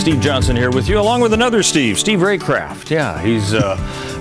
Steve Johnson here with you, along with another Steve Raycraft. Yeah, he's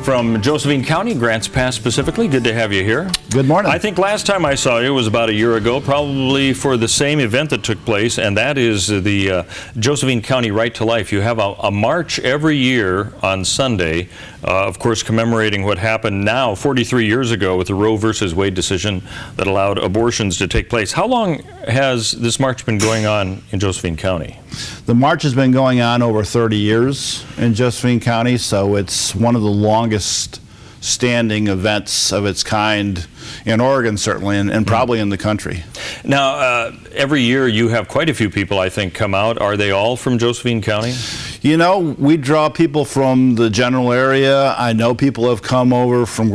from Josephine County, Grants Pass specifically. Good to have you here. Good morning. I think last time I saw you was about a year ago, probably for the same event that took place, and that is the Josephine County Right to Life. You have a march every year on Sunday, of course commemorating what happened now 43 years ago with the Roe versus Wade decision that allowed abortions to take place. How long has this march been going on in Josephine County? The march has been going on over 30 years in Josephine County, so it's one of the longest standing events of its kind in Oregon, certainly, and probably in the country. Now, every year you have quite a few people, I think, come out. Are they all from Josephine County? You know, we draw people from the general area. I know people have come over from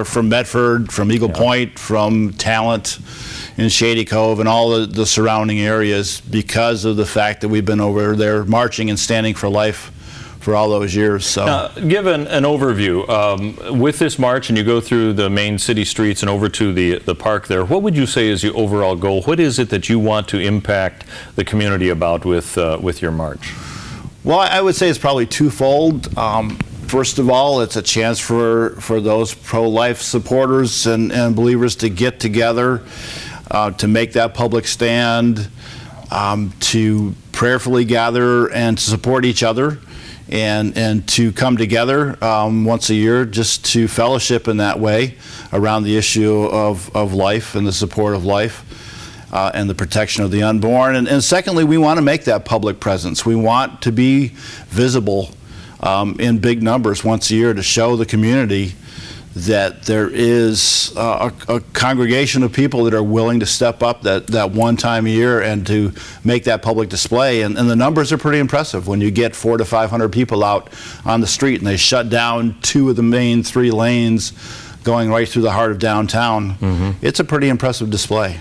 from Medford, from Eagle Point, from Talent, in Shady Cove, and all the surrounding areas because of the fact that we've been over there marching and standing for life for all those years. So, now, give an overview. With this march, and you go through the main city streets and over to the park there, what would you say is your overall goal? What is it that you want to impact the community about with your march? Well, I would say it's probably twofold. First of all, it's a chance for those pro-life supporters and believers to get together, to make that public stand, to prayerfully gather and to support each other, and to come together once a year just to fellowship in that way around the issue of life and the support of life and the protection of the unborn. And secondly, we want to make that public presence. We want to be visible in big numbers once a year to show the community that there is a congregation of people that are willing to step up that one time a year and to make that public display. And the numbers are pretty impressive when you get 400 to 500 people out on the street and they shut down 2 of the main 3 lanes going right through the heart of downtown. It's a pretty impressive display.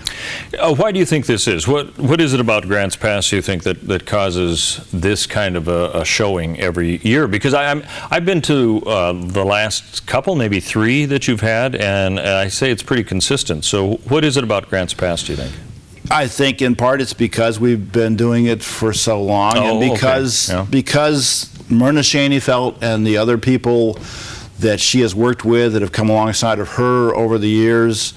Why do you think this is? What is it about Grants Pass you think that causes this kind of a showing every year? Because I've been to the last couple, maybe 3 that you've had, and I say it's pretty consistent. So what is it about Grants Pass, do you think? I think in part it's because we've been doing it for so long, and because Myrna Schoenfeld and the other people that she has worked with that have come alongside of her over the years.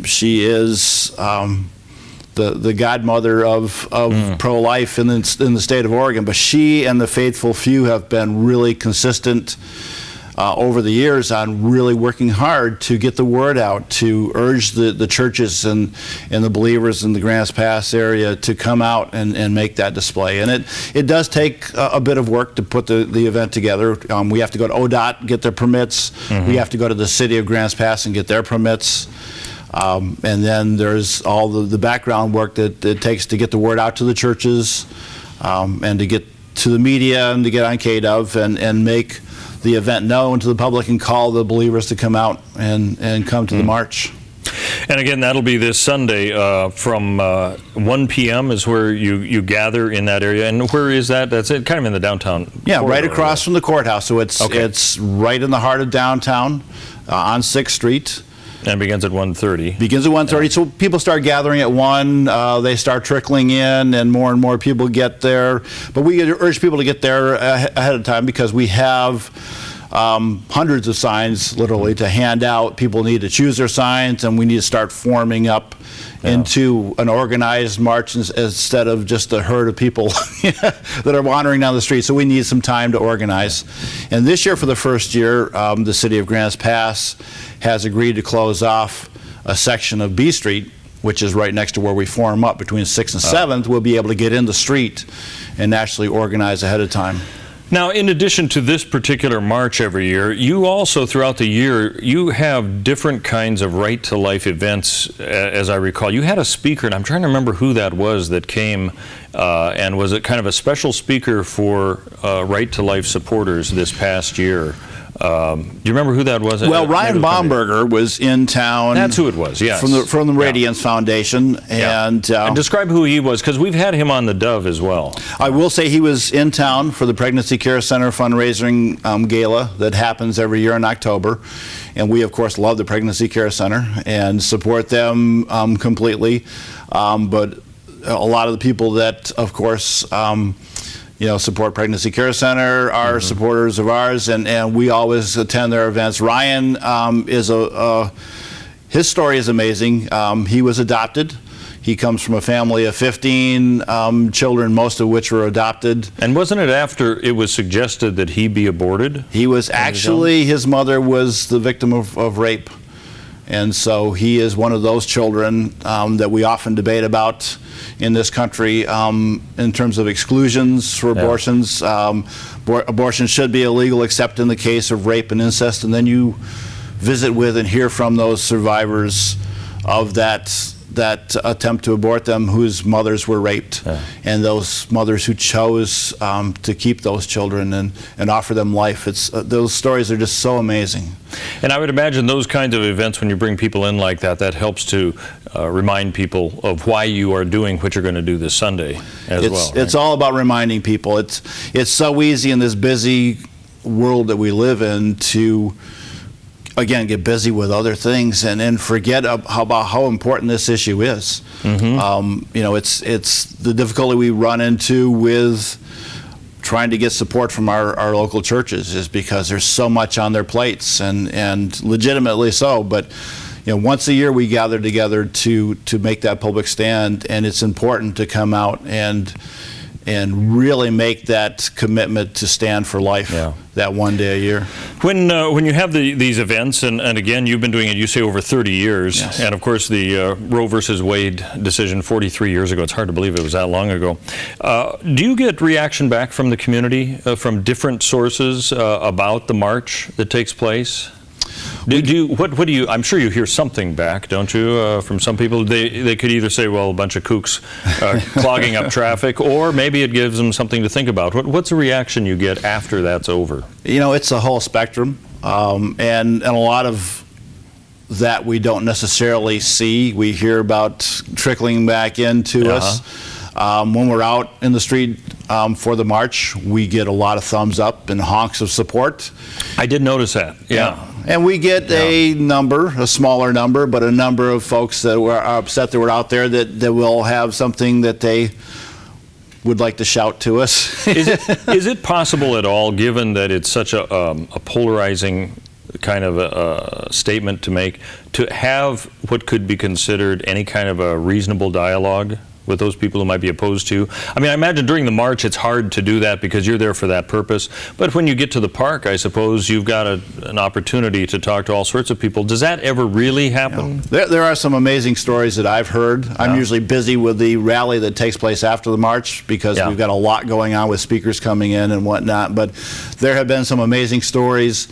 She is the godmother of pro-life in the state of Oregon, but she and the faithful few have been really consistent over the years on really working hard to get the word out, to urge the churches and the believers in the Grants Pass area to come out and make that display. And it does take a bit of work to put the event together. We have to go to ODOT, get their permits. We have to go to the city of Grants Pass and get their permits. And then there's all the background work that it takes to get the word out to the churches and to get to the media and to get on KDOVE and make the event known to the public and call the believers to come out and come to the march. And again, that'll be this Sunday from 1 p.m. is where you gather in that area. And where is that? That's it, kind of in the downtown. Yeah, right across from the courthouse. So it's right in the heart of downtown on 6th Street. And begins at 1:30. Begins at 1:30. So people start gathering at 1. They start trickling in, and more people get there. But we urge people to get there ahead of time because we have hundreds of signs, literally, to hand out. People need to choose their signs, and we need to start forming up into an organized march instead of just a herd of people that are wandering down the street. So we need some time to organize. And this year, for the first year, the city of Grants Pass has agreed to close off a section of B Street, which is right next to where we form up between 6th and 7th. We'll be able to get in the street and actually organize ahead of time. Now, in addition to this particular march every year, you also, throughout the year, you have different kinds of Right to Life events, as I recall. You had a speaker, and I'm trying to remember who that was that came and was kind of a special speaker for Right to Life supporters this past year. Do you remember who that was? Well, Ryan Baumberger was in town. That's who it was, yes. From the Radiance Foundation. And describe who he was, because we've had him on theDove as well. I will say he was in town for the Pregnancy Care Center fundraising gala that happens every year in October. And we, of course, love the Pregnancy Care Center and support them completely. But a lot of the people that, of course, Support Pregnancy Care Center are supporters of ours, and we always attend their events. Ryan his story is amazing. He was adopted. He comes from a family of 15 children, most of which were adopted. And wasn't it after it was suggested that he be aborted? He was actually, his mother was the victim of rape. And so he is one of those children that we often debate about in this country in terms of exclusions for abortions. Abortion should be illegal except in the case of rape and incest. And then you visit with and hear from those survivors of that attempt to abort them whose mothers were raped, and those mothers who chose to keep those children and offer them life. Those stories are just so amazing. And I would imagine those kinds of events, when you bring people in like that, that helps to remind people of why you are doing what you're going to do this Sunday as well. Right? It's all about reminding people. It's so easy in this busy world that we live in to again get busy with other things and forget about how important this issue is. It's the difficulty we run into with trying to get support from our local churches is because there's so much on their plates, and legitimately so. But once a year we gather together to make that public stand, and it's important to come out and really make that commitment to stand for life that one day a year. When you have these events, and again, you've been doing it, you say, over 30 years, and of course the Roe versus Wade decision 43 years ago, it's hard to believe it was that long ago. Do you get reaction back from the community, from different sources about the march that takes place? What do you? I'm sure you hear something back, don't you, from some people? They could either say, well, a bunch of kooks clogging up traffic, or maybe it gives them something to think about. What's the reaction you get after that's over? It's a whole spectrum, and a lot of that we don't necessarily see. We hear about trickling back into us. When we're out in the street for the march, we get a lot of thumbs up and honks of support. I did notice that. Yeah. And we get a smaller number, but a number of folks that were upset that we're out there that will have something that they would like to shout to us. Is it possible at all, given that it's such a polarizing kind of a statement to make, to have what could be considered any kind of a reasonable dialogue with those people who might be opposed to? I mean, I imagine during the march it's hard to do that because you're there for that purpose. But when you get to the park, I suppose you've got an opportunity to talk to all sorts of people. Does that ever really happen? There are some amazing stories that I've heard. I'm usually busy with the rally that takes place after the march because we've got a lot going on with speakers coming in and whatnot. But there have been some amazing stories.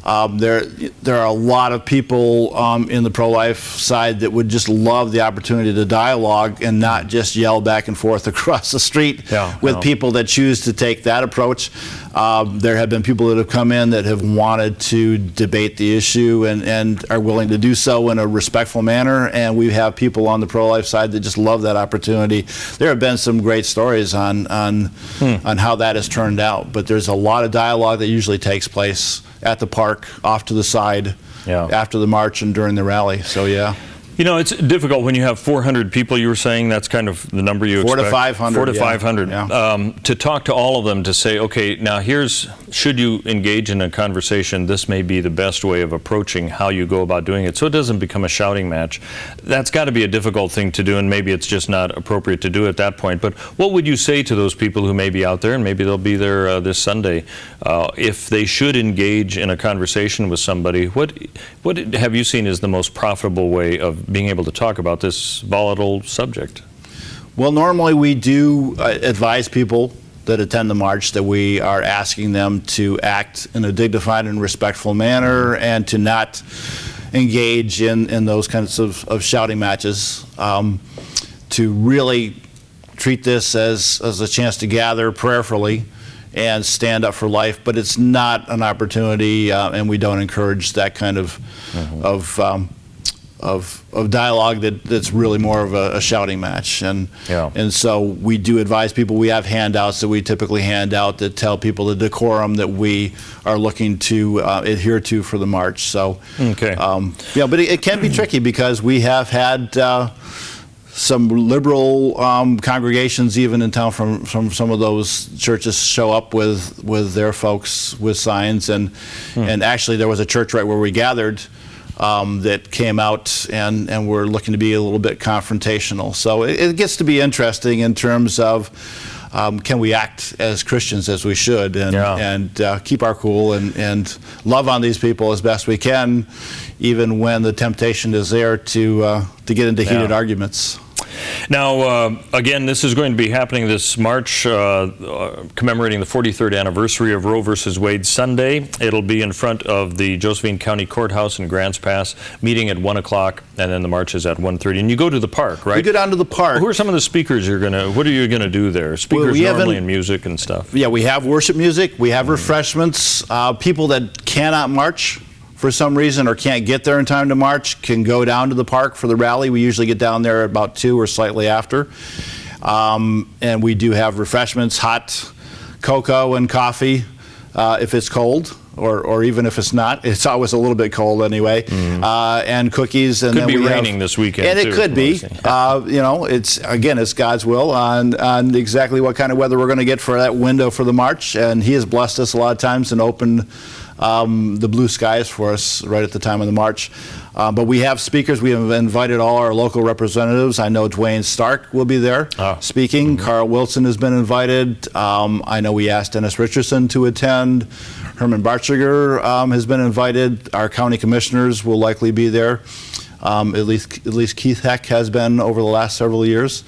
There are a lot of people in the pro-life side that would just love the opportunity to dialogue and not just yell back and forth across the street with people that choose to take that approach. There have been people that have come in that have wanted to debate the issue and are willing to do so in a respectful manner, and we have people on the pro-life side that just love that opportunity. There have been some great stories on how that has turned out, but there's a lot of dialogue that usually takes place at the park, off to the side, after the march and during the rally. So it's difficult when you have 400 people. You were saying that's kind of the number you expect. 400 to 500. 400 to 500. To talk to all of them, to say, okay, now should you engage in a conversation, this may be the best way of approaching how you go about doing it, so it doesn't become a shouting match. That's got to be a difficult thing to do, and maybe it's just not appropriate to do at that point. But what would you say to those people who may be out there, and maybe they'll be there this Sunday, if they should engage in a conversation with somebody? What have you seen as the most profitable way of being able to talk about this volatile subject? Well, normally we do advise people that attend the march that we are asking them to act in a dignified and respectful manner and to not engage in those kinds of shouting matches, to really treat this as a chance to gather prayerfully and stand up for life. But it's not an opportunity, and we don't encourage that kind of dialogue that's really more of a shouting match. And so we do advise people. We have handouts that we typically hand out that tell people the decorum that we are looking to adhere to for the march. So but it can be tricky because we have had some liberal congregations even in town from some of those churches show up with their folks with signs, and actually there was a church right where we gathered that came out and were looking to be a little bit confrontational. So it gets to be interesting in terms of can we act as Christians as we should, and keep our cool and love on these people as best we can, even when the temptation is there to get into heated arguments. Now, again, this is going to be happening this March, commemorating the 43rd anniversary of Roe versus Wade Sunday. It'll be in front of the Josephine County Courthouse in Grants Pass, meeting at 1 o'clock, and then the march is at 1:30. And you go to the park, right? We go down to the park. Who are some of the speakers what are you going to do there? Speakers normally in music and stuff. Yeah, we have worship music, we have refreshments. People that cannot march for some reason or can't get there in time to march can go down to the park for the rally. We usually get down there at about 2 or slightly after. And we do have refreshments, hot cocoa and coffee if it's cold, or even if it's not. It's always a little bit cold anyway. And cookies. And could be raining this weekend, and it could be. You know, it's God's will on exactly what kind of weather we're going to get for that window for the march. And He has blessed us a lot of times and opened the blue skies for us right at the time of the march. But we have speakers. We have invited all our local representatives. I know Dwayne Stark will be there speaking. Carl Wilson has been invited. I know we asked Dennis Richardson to attend. Herman Barchiger has been invited. Our county commissioners will likely be there. At least Keith Heck has been over the last several years.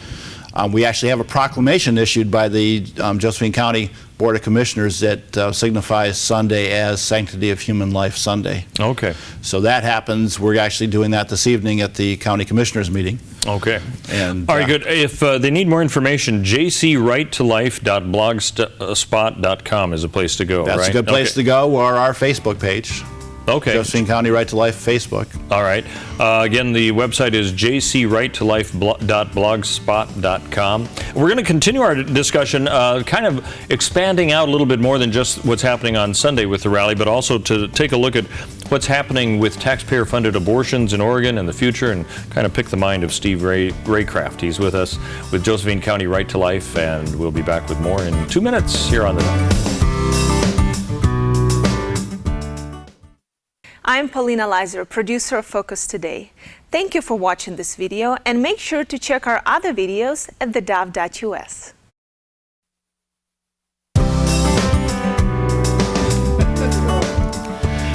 We actually have a proclamation issued by the Josephine County Board of Commissioners that signifies Sunday as Sanctity of Human Life Sunday. Okay. So that happens. We're actually doing that this evening at the County Commissioners meeting. Okay. And all right, good. If they need more information, jcrighttolife.blogspot.com is a place to go. That's a good place to go, or our Facebook page. Okay. Josephine County Right to Life Facebook. All right. Again, the website is jcrighttolife.blogspot.com. We're going to continue our discussion, kind of expanding out a little bit more than just what's happening on Sunday with the rally, but also to take a look at what's happening with taxpayer-funded abortions in Oregon in the future, and kind of pick the mind of Steve Raycraft. He's with us with Josephine County Right to Life, and we'll be back with more in 2 minutes here on theDove. I'm Paulina Leiser, producer of Focus Today. Thank you for watching this video, and make sure to check our other videos at theDove.us.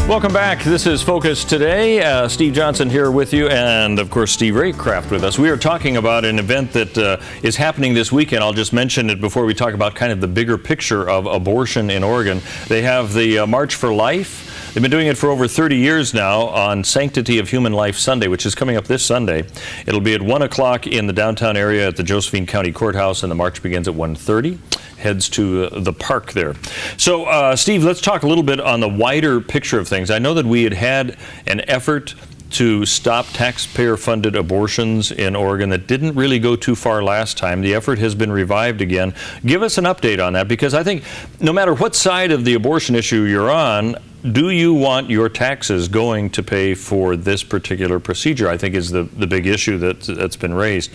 Welcome back. This is Focus Today. Steve Johnson here with you, and of course Steve Raycraft with us. We are talking about an event that is happening this weekend. I'll just mention it before we talk about kind of the bigger picture of abortion in Oregon. They have the March for Life. They've been doing it for over 30 years now on Sanctity of Human Life Sunday, which is coming up this Sunday. It'll be at 1 o'clock in the downtown area at the Josephine County Courthouse, and the march begins at 1:30. Heads to the park there. So, Steve, let's talk a little bit on the wider picture of things. I know that we had an effort to stop taxpayer-funded abortions in Oregon that didn't really go too far last time. The effort has been revived again. Give us an update on that, because I think no matter what side of the abortion issue you're on, do you want your taxes going to pay for this particular procedure, I think is the big issue that's been raised.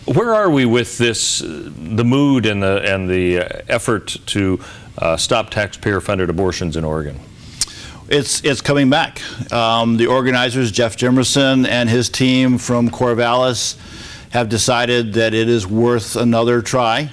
Where are we with this, the mood and the effort to stop taxpayer-funded abortions in Oregon? It's coming back. The organizers, Jeff Jimerson and his team from Corvallis, have decided that it is worth another try.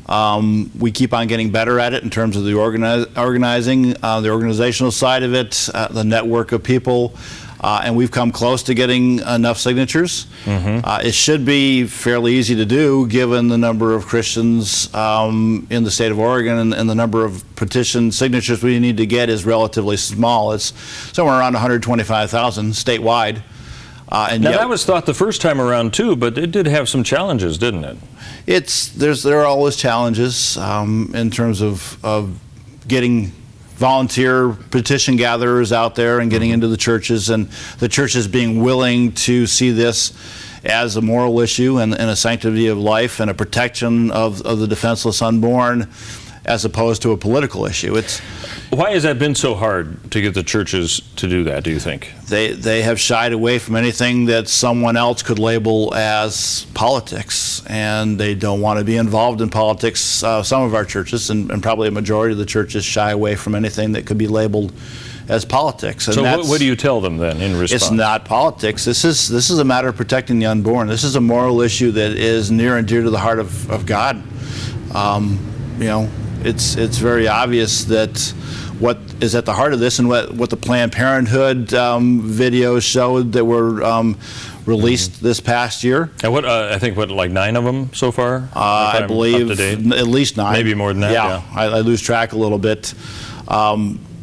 We keep on getting better at it in terms of the organizing, the organizational side of it, the network of people, and we've come close to getting enough signatures. It should be fairly easy to do, given the number of Christians in the state of Oregon, and the number of petition signatures we need to get is relatively small. It's somewhere around 125,000 statewide. And now that was thought the first time around too, but it did have some challenges, didn't it? There are always challenges in terms of getting volunteer petition gatherers out there and getting into the churches, and the churches being willing to see this as a moral issue and a sanctity of life and a protection of the defenseless unborn. as opposed to a political issue. Why has that been so hard to get the churches to do that, do you think? They have shied away from anything that someone else could label as politics, and they don't want to be involved in politics. Some of our churches, and probably a majority of the churches, shy away from anything that could be labeled as politics. And so what do you tell them then in response? It's not politics. This is a matter of protecting the unborn. This is a moral issue that is near and dear to the heart of God. You know, it's very obvious that what is at the heart of this, and what the Planned Parenthood videos showed that were released this past year. And I think like 9 of them so far? I believe at least 9. Maybe more than that. Yeah. I lose track a little bit.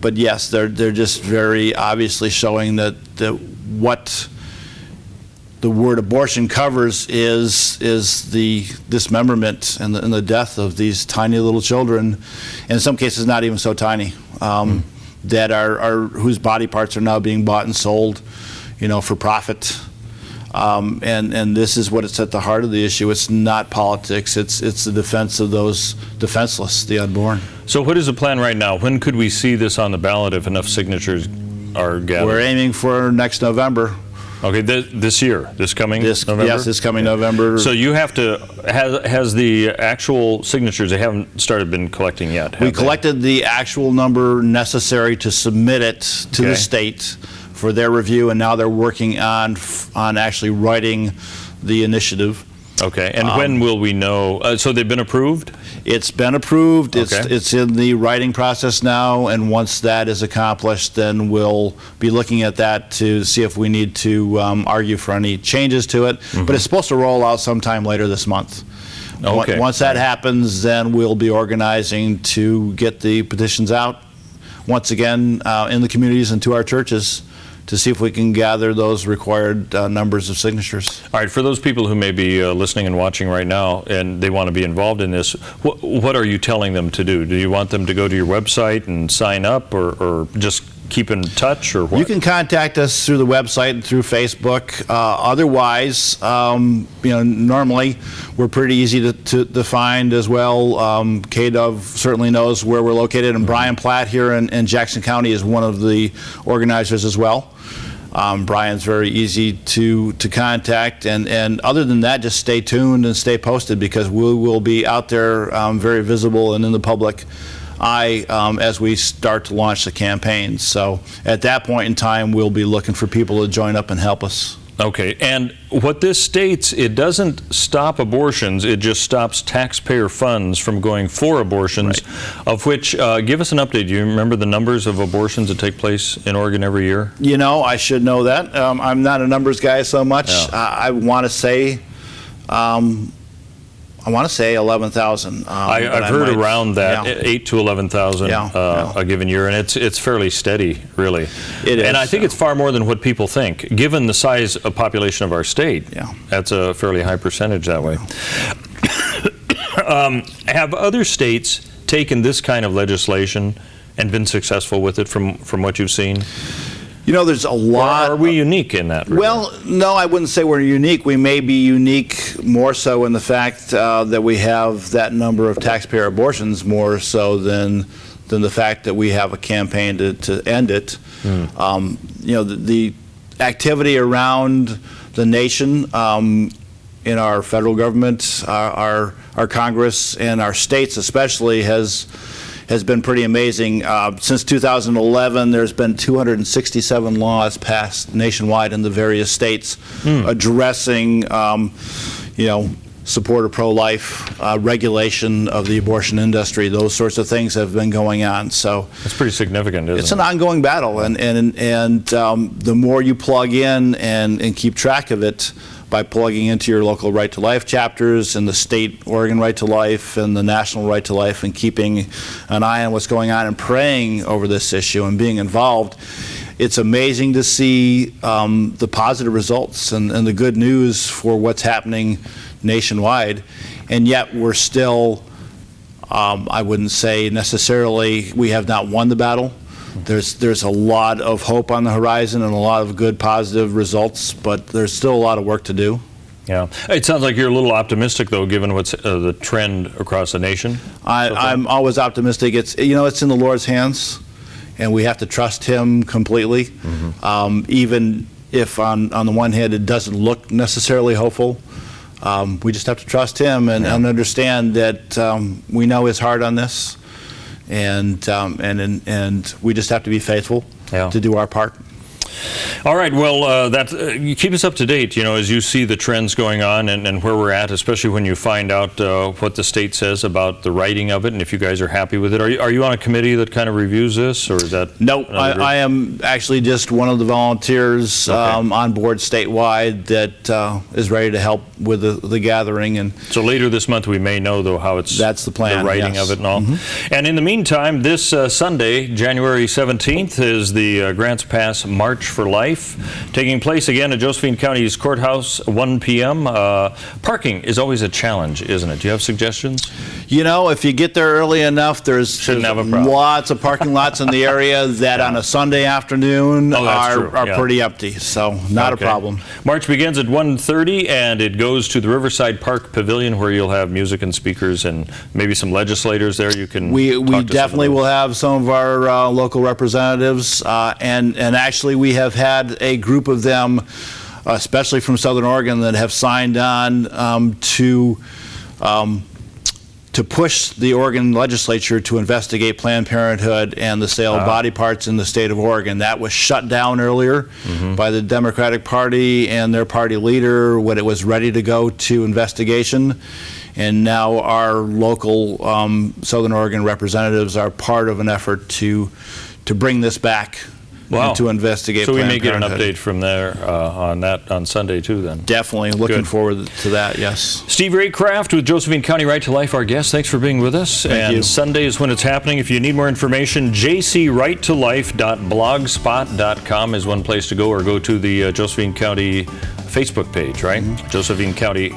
But yes, they're just very obviously showing that what the word abortion covers is the dismemberment and the death of these tiny little children, and in some cases not even so tiny, that whose body parts are now being bought and sold, you know, for profit. And this is what it's at the heart of the issue. It's not politics. It's the defense of those defenseless, the unborn. So what is the plan right now? When could we see this on the ballot if enough signatures are gathered? We're aiming for next November. Okay, this year, this coming November? Yes, this coming November. So you have to, has the actual signatures, they haven't been collecting yet, We collected the actual number necessary to submit it to the state for their review, and now they're working on actually writing the initiative. Okay, and when will we know? So they've been approved? It's been approved. Okay. It's in the writing process now, and once that is accomplished, then we'll be looking at that to see if we need to argue for any changes to it. But it's supposed to roll out sometime later this month. Okay. Once that happens, then we'll be organizing to get the petitions out once again in the communities and to our churches, to see if we can gather those required numbers of signatures. All right, for those people who may be listening and watching right now and they want to be involved in this, what are you telling them to do? Do you want them to go to your website and sign up, or just keep in touch, or what? You can contact us through the website and through Facebook. Otherwise, you know, normally we're pretty easy to find as well. theDove certainly knows where we're located, and Brian Platt here in Jackson County is one of the organizers as well. Brian's very easy to contact, and other than that, just stay tuned and stay posted, because we will be out there very visible and in the public eye as we start to launch the campaign. So at that point in time, we'll be looking for people to join up and help us. Okay, and what this states, it doesn't stop abortions, it just stops taxpayer funds from going for abortions, of which, give us an update. Do you remember the numbers of abortions that take place in Oregon every year? You know, I should know that. I'm not a numbers guy so much. Yeah. I want to say 11,000. I've heard around that, 8 to 11,000 a given year, and it's fairly steady, really. It is. And I think it's far more than what people think. Given the size of population of our state, that's a fairly high percentage that way. Have other states taken this kind of legislation and been successful with it from what you've seen? You know, there's a lot. Or are we unique in that regard? Well, no, I wouldn't say we're unique. We may be unique more so in the fact that we have that number of taxpayer abortions more so than the fact that we have a campaign to end it. You know, the activity around the nation in our federal government, our Congress, and our states especially has been pretty amazing. Since 2011, there's been 267 laws passed nationwide in the various states addressing, you know, support of pro-life, regulation of the abortion industry. Those sorts of things have been going on. So it's pretty significant, isn't it? It's an ongoing battle, and the more you plug in and keep track of it, by plugging into your local Right to Life chapters and the state Oregon Right to Life and the national Right to Life, and keeping an eye on what's going on and praying over this issue and being involved, it's amazing to see the positive results and the good news for what's happening nationwide. And yet we're still, I wouldn't say necessarily we have not won the battle. There's a lot of hope on the horizon and a lot of good positive results, but there's still a lot of work to do. Yeah. It sounds like you're a little optimistic, though, given what's the trend across the nation. I'm always optimistic. It's in the Lord's hands, and we have to trust Him completely. Even if on the one hand it doesn't look necessarily hopeful, we just have to trust Him and understand that we know His heart on this, and we just have to be faithful to do our part. All right, well, you keep us up to date, as you see the trends going on and where we're at, especially when you find out what the state says about the writing of it, and if you guys are happy with it. Are you on a committee that kind of reviews this, or is that? Nope, I am actually just one of the volunteers on board statewide that is ready to help with the gathering. And so later this month we may know, though, how that's the plan, the writing of it and all. And in the meantime, this Sunday, January 17th, is the Grants Pass March for Life, taking place again at Josephine County's Courthouse, 1 p.m. Parking is always a challenge, isn't it? Do you have suggestions? If you get there early enough, there's lots of parking lots in the area that on a Sunday afternoon are pretty empty, so not a problem. March begins at 1:30 and it goes to the Riverside Park Pavilion, where you'll have music and speakers and maybe some legislators there. We definitely will have some of our local representatives, and actually we have had a group of them, especially from Southern Oregon, that have signed on to push the Oregon legislature to investigate Planned Parenthood and the sale of body parts in the state of Oregon. That was shut down earlier by the Democratic Party and their party leader when it was ready to go to investigation. And now our local Southern Oregon representatives are part of an effort to bring this back. And to investigate. So we may get an update from there on that on Sunday too, then. Definitely looking forward to that. Yes. Steve Raycraft with Josephine County Right to Life, our guest. Thanks for being with us. Thank you. Sunday is when it's happening. If you need more information, jcrighttolife.blogspot.com is one place to go, or go to the Josephine County Facebook page, right? Josephine County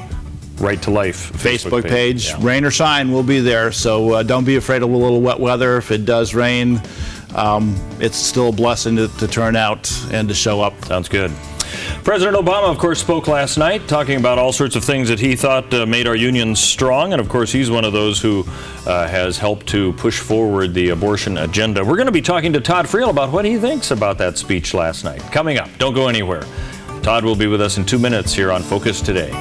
Right to Life Facebook page. Yeah. Rain or shine, we'll be there. So don't be afraid of a little wet weather. If it does rain, it's still a blessing to turn out and to show up. Sounds good. President Obama, of course, spoke last night talking about all sorts of things that he thought made our union strong. And, of course, he's one of those who has helped to push forward the abortion agenda. We're going to be talking to Todd Friel about what he thinks about that speech last night. Coming up. Don't go anywhere. Todd will be with us in 2 minutes here on Focus Today.